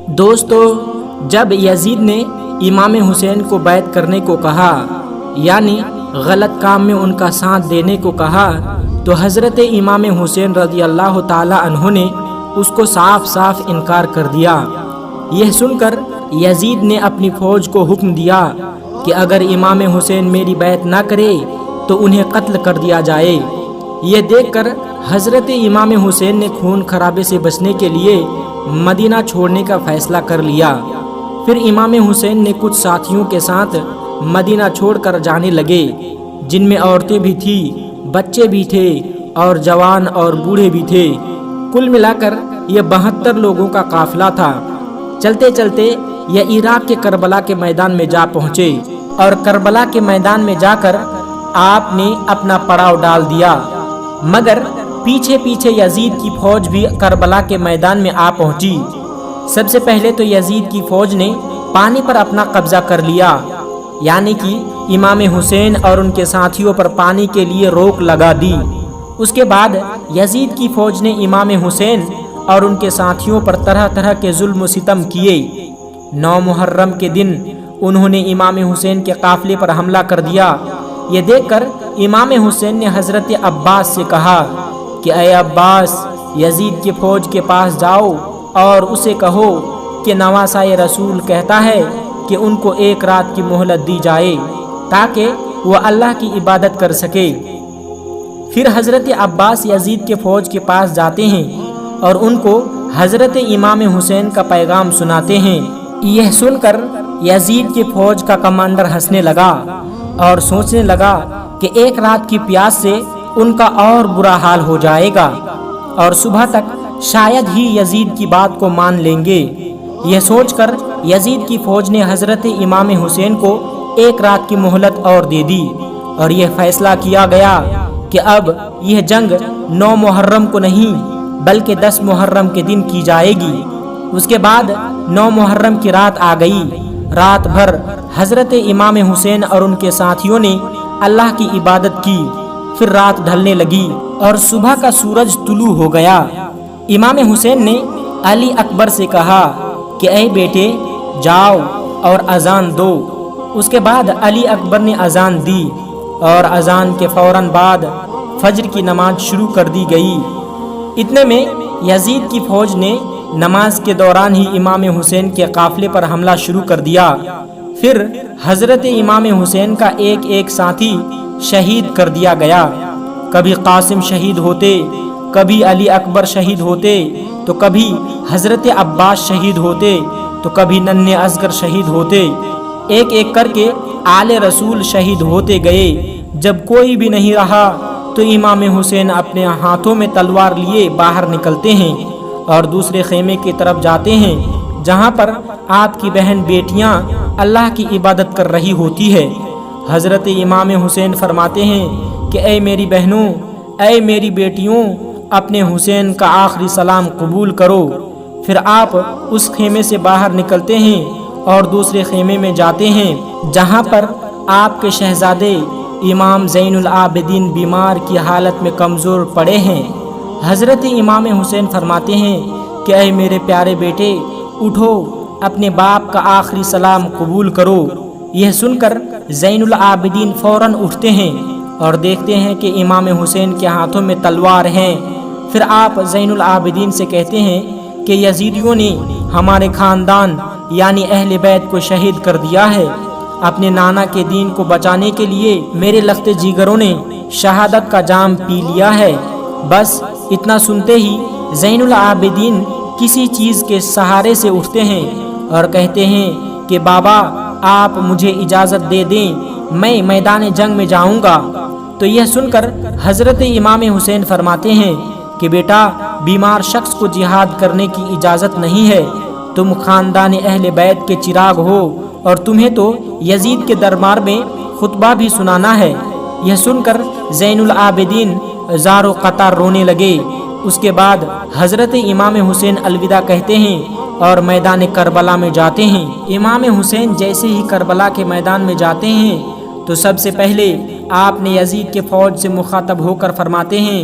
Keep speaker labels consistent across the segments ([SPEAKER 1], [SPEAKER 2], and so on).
[SPEAKER 1] دوستو، جب یزید نے امام حسین کو بیعت کرنے کو کہا، یعنی غلط کام میں ان کا ساتھ دینے کو کہا، تو حضرت امام حسین رضی اللہ تعالی عنہ نے اس کو صاف صاف انکار کر دیا۔ یہ سن کر یزید نے اپنی فوج کو حکم دیا کہ اگر امام حسین میری بیعت نہ کرے تو انہیں قتل کر دیا جائے۔ یہ دیکھ کر حضرت امام حسین نے خون خرابے سے بچنے کے لیے مدینہ چھوڑنے کا فیصلہ کر لیا۔ پھر امام حسین نے کچھ ساتھیوں کے ساتھ مدینہ چھوڑ کر جانے لگے، جن میں عورتیں بھی تھیں، بچے بھی تھے اور جوان اور بوڑھے بھی تھے۔ کل ملا کر یہ 72 لوگوں کا قافلہ تھا۔ چلتے چلتے یہ عراق کے کربلا کے میدان میں جا پہنچے، اور کربلا کے میدان میں جا کر آپ نے اپنا پڑاؤ ڈال دیا۔ مگر پیچھے پیچھے یزید کی فوج بھی کربلا کے میدان میں آ پہنچی۔ سب سے پہلے تو یزید کی فوج نے پانی پر اپنا قبضہ کر لیا، یعنی کہ امام حسین اور ان کے ساتھیوں پر پانی کے لیے روک لگا دی۔ اس کے بعد یزید کی فوج نے امام حسین اور ان کے ساتھیوں پر طرح طرح کے ظلم و ستم کیے۔ 9 محرم کے دن انہوں نے امام حسین کے قافلے پر حملہ کر دیا۔ یہ دیکھ کر امام حسین نے حضرت عباس سے کہا کہ اے عباس، یزید کی فوج کے پاس جاؤ اور اسے کہو کہ نواسۂ رسول کہتا ہے کہ ان کو 1 رات کی مہلت دی جائے تاکہ وہ اللہ کی عبادت کر سکے۔ پھر حضرت عباس یزید کے فوج کے پاس جاتے ہیں اور ان کو حضرت امام حسین کا پیغام سناتے ہیں۔ یہ سن کر یزید کی فوج کا کمانڈر ہنسنے لگا اور سوچنے لگا کہ 1 رات کی پیاس سے ان کا اور برا حال ہو جائے گا اور صبح تک شاید ہی یزید کی بات کو مان لیں گے۔ یہ سوچ کر یزید کی فوج نے حضرت امام حسین کو 1 رات کی مہلت اور دے دی، اور یہ فیصلہ کیا گیا کہ اب یہ جنگ 9 محرم کو نہیں بلکہ 10 محرم کے دن کی جائے گی۔ اس کے بعد 9 محرم کی رات آ گئی۔ رات بھر حضرت امام حسین اور ان کے ساتھیوں نے اللہ کی عبادت کی۔ پھر رات ڈھلنے لگی اور صبح کا سورج طلوع ہو گیا۔ امام حسین نے علی اکبر سے کہا کہ اے بیٹے، جاؤ اور اذان دو۔ اس کے بعد علی اکبر نے اذان دی اور اذان کے فوراً بعد فجر کی نماز شروع کر دی گئی۔ اتنے میں یزید کی فوج نے نماز کے دوران ہی امام حسین کے قافلے پر حملہ شروع کر دیا۔ پھر حضرت امام حسین کا ایک ایک ساتھی شہید کر دیا گیا۔ کبھی قاسم شہید ہوتے، کبھی علی اکبر شہید ہوتے، تو کبھی حضرت عباس شہید ہوتے، تو کبھی ننھے اصغر شہید ہوتے۔ ایک ایک کر کے آل رسول شہید ہوتے گئے۔ جب کوئی بھی نہیں رہا تو امام حسین اپنے ہاتھوں میں تلوار لیے باہر نکلتے ہیں اور دوسرے خیمے کی طرف جاتے ہیں جہاں پر آپ کی بہن بیٹیاں اللہ کی عبادت کر رہی ہوتی ہے۔ حضرت امام حسین فرماتے ہیں کہ اے میری بہنوں، اے میری بیٹیوں، اپنے حسین کا آخری سلام قبول کرو۔ پھر آپ اس خیمے سے باہر نکلتے ہیں اور دوسرے خیمے میں جاتے ہیں جہاں پر آپ کے شہزادے امام زین العابدین بیمار کی حالت میں کمزور پڑے ہیں۔ حضرت امام حسین فرماتے ہیں کہ اے میرے پیارے بیٹے، اٹھو، اپنے باپ کا آخری سلام قبول کرو۔ یہ سن کر زین العابدین فوراً اٹھتے ہیں اور دیکھتے ہیں کہ امام حسین کے ہاتھوں میں تلوار ہیں۔ پھر آپ زین العابدین سے کہتے ہیں کہ یزیدیوں نے ہمارے خاندان یعنی اہل بیت کو شہید کر دیا ہے۔ اپنے نانا کے دین کو بچانے کے لیے میرے لخت جیگروں نے شہادت کا جام پی لیا ہے۔ بس اتنا سنتے ہی زین العابدین کسی چیز کے سہارے سے اٹھتے ہیں اور کہتے ہیں کہ بابا، آپ مجھے اجازت دے دیں، میں میدان جنگ میں جاؤں گا۔ تو یہ سن کر حضرت امام حسین فرماتے ہیں کہ بیٹا، بیمار شخص کو جہاد کرنے کی اجازت نہیں ہے۔ تم خاندان اہل بیت کے چراغ ہو اور تمہیں تو یزید کے دربار میں خطبہ بھی سنانا ہے۔ یہ سن کر زین العابدین زار و قطار رونے لگے۔ اس کے بعد حضرت امام حسین الوداع کہتے ہیں اور میدان کربلا میں جاتے ہیں۔ امام حسین جیسے ہی کربلا کے میدان میں جاتے ہیں تو سب سے پہلے آپ نے یزید کے فوج سے مخاطب ہو کر فرماتے ہیں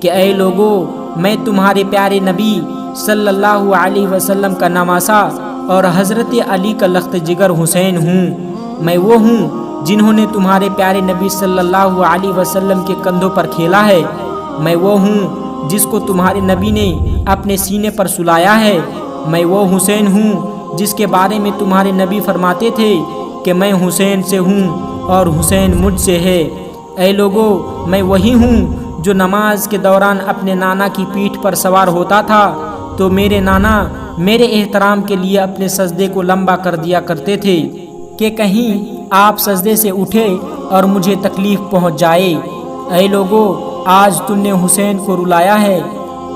[SPEAKER 1] کہ اے لوگو، میں تمہارے پیارے نبی صلی اللہ علیہ وسلم کا نواسا اور حضرت علی کا لخت جگر حسین ہوں۔ میں وہ ہوں جنہوں نے تمہارے پیارے نبی صلی اللہ علیہ وسلم کے کندھوں پر کھیلا ہے۔ میں وہ ہوں جس کو تمہارے نبی نے اپنے سینے پر سلایا ہے۔ میں وہ حسین ہوں جس کے بارے میں تمہارے نبی فرماتے تھے کہ میں حسین سے ہوں اور حسین مجھ سے ہے۔ اے لوگو، میں وہی ہوں جو نماز کے دوران اپنے نانا کی پیٹھ پر سوار ہوتا تھا تو میرے نانا میرے احترام کے لیے اپنے سجدے کو لمبا کر دیا کرتے تھے کہ کہیں آپ سجدے سے اٹھے اور مجھے تکلیف پہنچ جائے۔ اے لوگو، آج تم نے حسین کو رلایا ہے۔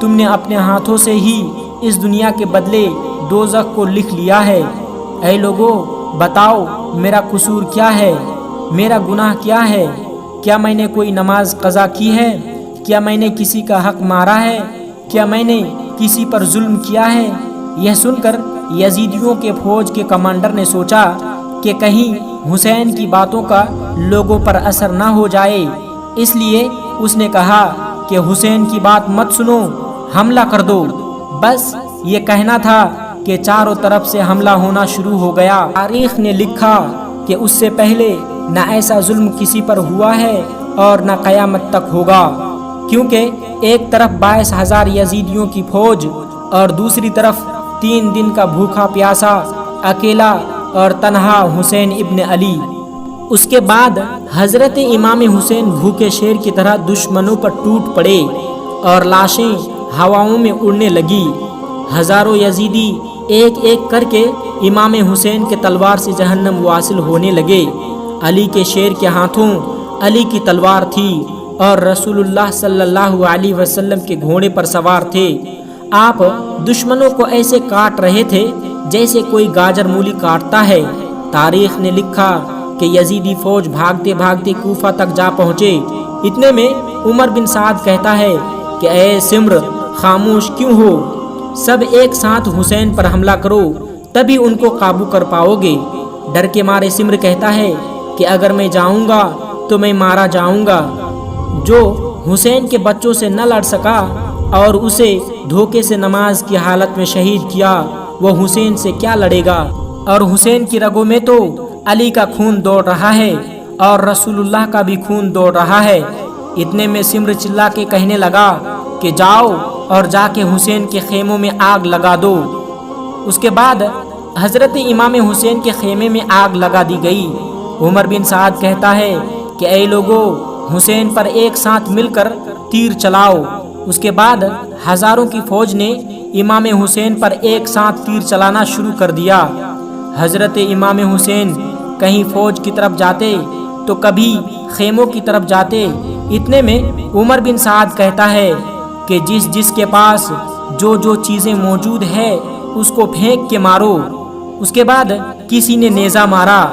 [SPEAKER 1] تم نے اپنے ہاتھوں سے ہی اس دنیا کے بدلے دوزخ کو لکھ لیا ہے۔ اے لوگو، بتاؤ میرا قصور کیا ہے؟ میرا گناہ کیا ہے؟ کیا میں نے کوئی نماز قضا کی ہے؟ کیا میں نے کسی کا حق مارا ہے؟ کیا میں نے کسی پر ظلم کیا ہے؟ یہ سن کر یزیدیوں کے فوج کے کمانڈر نے سوچا کہ کہیں حسین کی باتوں کا لوگوں پر اثر نہ ہو جائے، اس لیے اس نے کہا کہ حسین کی بات مت سنو، حملہ کر دو۔ بس یہ کہنا تھا کہ چاروں طرف سے حملہ ہونا شروع ہو گیا۔ تاریخ نے لکھا کہ اس سے پہلے نہ ایسا ظلم کسی پر ہوا ہے اور نہ قیامت تک ہوگا، کیونکہ ایک طرف 22,000 یزیدیوں کی فوج اور دوسری طرف 3 دن کا بھوکا پیاسا اکیلا اور تنہا حسین ابن علی۔ اس کے بعد حضرت امام حسین بھوکے شیر کی طرح دشمنوں پر ٹوٹ پڑے اور لاشیں ہواؤں میں اڑنے لگی۔ ہزاروں یزیدی ایک ایک کر کے امام حسین کے تلوار سے جہنم واصل ہونے لگے۔ علی کے شیر کے ہاتھوں علی کی تلوار تھی اور رسول اللہ صلی اللہ علیہ وسلم کے گھوڑے پر سوار تھے۔ آپ دشمنوں کو ایسے کاٹ رہے تھے جیسے کوئی گاجر مولی کاٹتا ہے۔ تاریخ نے لکھا کہ یزیدی فوج بھاگتے بھاگتے کوفہ تک جا پہنچے۔ اتنے میں عمر بن سعد کہتا ہے کہ اے سمر، خاموش کیوں ہو؟ سب ایک ساتھ حسین پر حملہ کرو، تبھی ان کو قابو کر پاؤ گے۔ ڈر کے مارے سمر کہتا ہے کہ اگر میں جاؤں گا تو میں مارا جاؤں گا۔ جو حسین کے بچوں سے نہ لڑ سکا اور اسے دھوکے سے نماز کی حالت میں شہید کیا، وہ حسین سے کیا لڑے گا؟ اور حسین کی رگوں میں تو علی کا خون دوڑ رہا ہے اور رسول اللہ کا بھی خون دوڑ رہا ہے۔ اتنے میں سمر چلا کے کہنے لگا کہ جاؤ اور جا کے حسین کے خیموں میں آگ لگا دو۔ اس کے بعد حضرت امام حسین کے خیمے میں آگ لگا دی گئی۔ عمر بن سعد کہتا ہے کہ اے لوگو، حسین پر ایک ساتھ مل کر تیر چلاؤ۔ اس کے بعد ہزاروں کی فوج نے امام حسین پر ایک ساتھ تیر چلانا شروع کر دیا۔ حضرت امام حسین کہیں فوج کی طرف جاتے تو کبھی خیموں کی طرف جاتے۔ اتنے میں عمر بن سعد کہتا ہے کہ جس کے پاس جو چیزیں موجود ہے اس کو پھینک کے مارو۔ اس کے بعد کسی نے نیزہ مارا،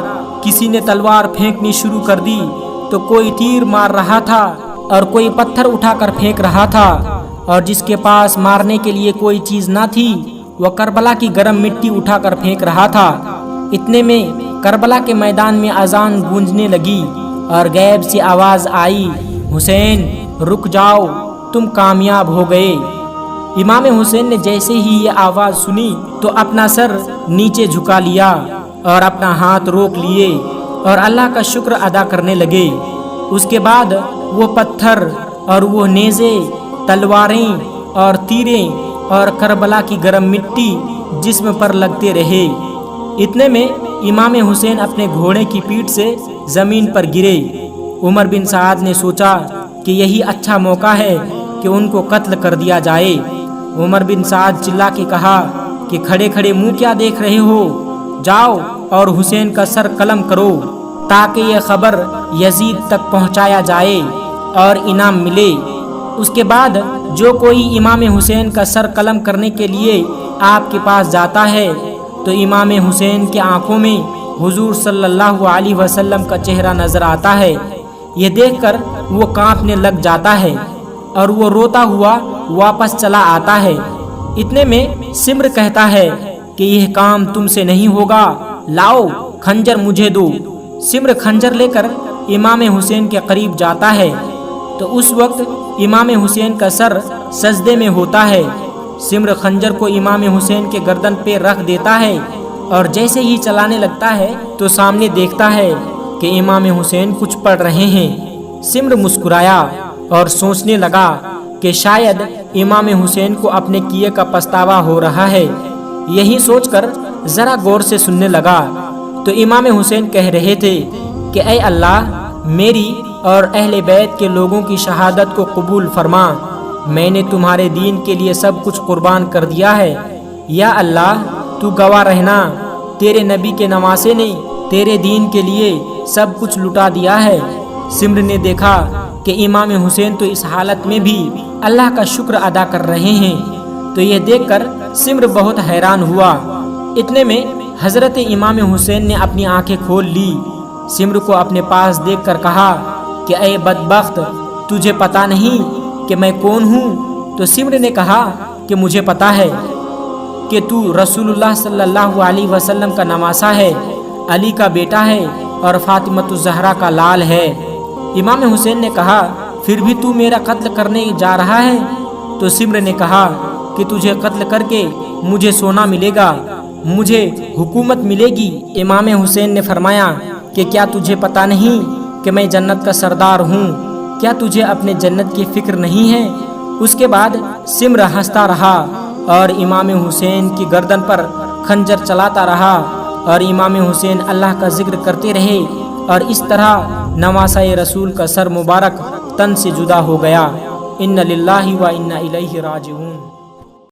[SPEAKER 1] کسی نے تلوار پھینکنی شروع کر دی، تو کوئی تیر مار رہا تھا اور کوئی پتھر اٹھا کر پھینک رہا تھا، اور جس کے پاس مارنے کے لیے کوئی چیز نہ تھی وہ کربلا کی گرم مٹی اٹھا کر پھینک رہا تھا۔ اتنے میں کربلا کے میدان میں اذان گونجنے لگی اور غیب سے آواز آئی، حسین رک جاؤ، تم کامیاب ہو گئے۔ امام حسین نے جیسے ہی یہ آواز سنی تو اپنا سر نیچے جھکا لیا اور اپنا ہاتھ روک لیے اور اللہ کا شکر ادا کرنے لگے۔ اس کے بعد وہ پتھر اور وہ نیزے، تلواریں اور تیریں اور کربلا کی گرم مٹی جسم پر لگتے رہے۔ اتنے میں امام حسین اپنے گھوڑے کی پیٹھ سے زمین پر گرے۔ عمر بن سعد نے سوچا کہ یہی اچھا موقع ہے کہ ان کو قتل کر دیا جائے۔ عمر بن سعد چلا کے کہا کہ کھڑے کھڑے منہ کیا دیکھ رہے ہو؟ جاؤ اور حسین کا سر قلم کرو تاکہ یہ خبر یزید تک پہنچایا جائے اور انعام ملے۔ اس کے بعد جو کوئی امام حسین کا سر قلم کرنے کے لیے آپ کے پاس جاتا ہے تو امام حسین کے آنکھوں میں حضور صلی اللہ علیہ وسلم کا چہرہ نظر آتا ہے۔ یہ دیکھ کر وہ کانپنے لگ جاتا ہے اور وہ روتا ہوا واپس چلا آتا ہے۔ اتنے میں سمر کہتا ہے کہ یہ کام تم سے نہیں ہوگا، لاؤ خنجر مجھے دو۔ سمر خنجر لے کر امام حسین کے قریب جاتا ہے تو اس وقت امام حسین کا سر سجدے میں ہوتا ہے۔ سمر خنجر کو امام حسین کے گردن پہ رکھ دیتا ہے اور جیسے ہی چلانے لگتا ہے تو سامنے دیکھتا ہے کہ امام حسین کچھ پڑھ رہے ہیں۔ سمر مسکرایا اور سوچنے لگا کہ شاید امام حسین کو اپنے کیے کا پچھتاوا ہو رہا ہے۔ یہی سوچ کر ذرا غور سے سننے لگا تو امام حسین کہہ رہے تھے کہ اے اللہ، میری اور اہل بیت کے لوگوں کی شہادت کو قبول فرما، میں نے تمہارے دین کے لیے سب کچھ قربان کر دیا ہے۔ یا اللہ، تو گواہ رہنا، تیرے نبی کے نواسے نے تیرے دین کے لیے سب کچھ لٹا دیا ہے۔ سمر نے دیکھا کہ امام حسین تو اس حالت میں بھی اللہ کا شکر ادا کر رہے ہیں، تو یہ دیکھ کر سمر بہت حیران ہوا۔ اتنے میں حضرت امام حسین نے اپنی آنکھیں کھول لی۔ سمر کو اپنے پاس دیکھ کر کہا کہ اے بدبخت، تجھے پتا نہیں کہ میں کون ہوں؟ تو سمر نے کہا کہ مجھے پتا ہے کہ تو رسول اللہ صلی اللہ علیہ وسلم کا نواسا ہے، علی کا بیٹا ہے اور فاطمہ الزہرا کا لال ہے۔ امام حسین نے کہا پھر بھی تو میرا قتل کرنے جا رہا ہے؟ تو سمر نے کہا کہ تجھے قتل کر کے مجھے سونا ملے گا، مجھے حکومت ملے گی۔ امام حسین نے فرمایا کہ کیا تجھے پتا نہیں کہ میں جنت کا سردار ہوں؟ کیا تجھے اپنے جنت کی فکر نہیں ہے؟ اس کے بعد سمر ہنستا رہا اور امام حسین کی گردن پر خنجر چلاتا رہا اور امام حسین اللہ کا ذکر کرتے رہے، اور اس طرح نواسہ رسول کا سر مبارک تن سے جدا ہو گیا۔ ان للہ و انا الیہ راجعون۔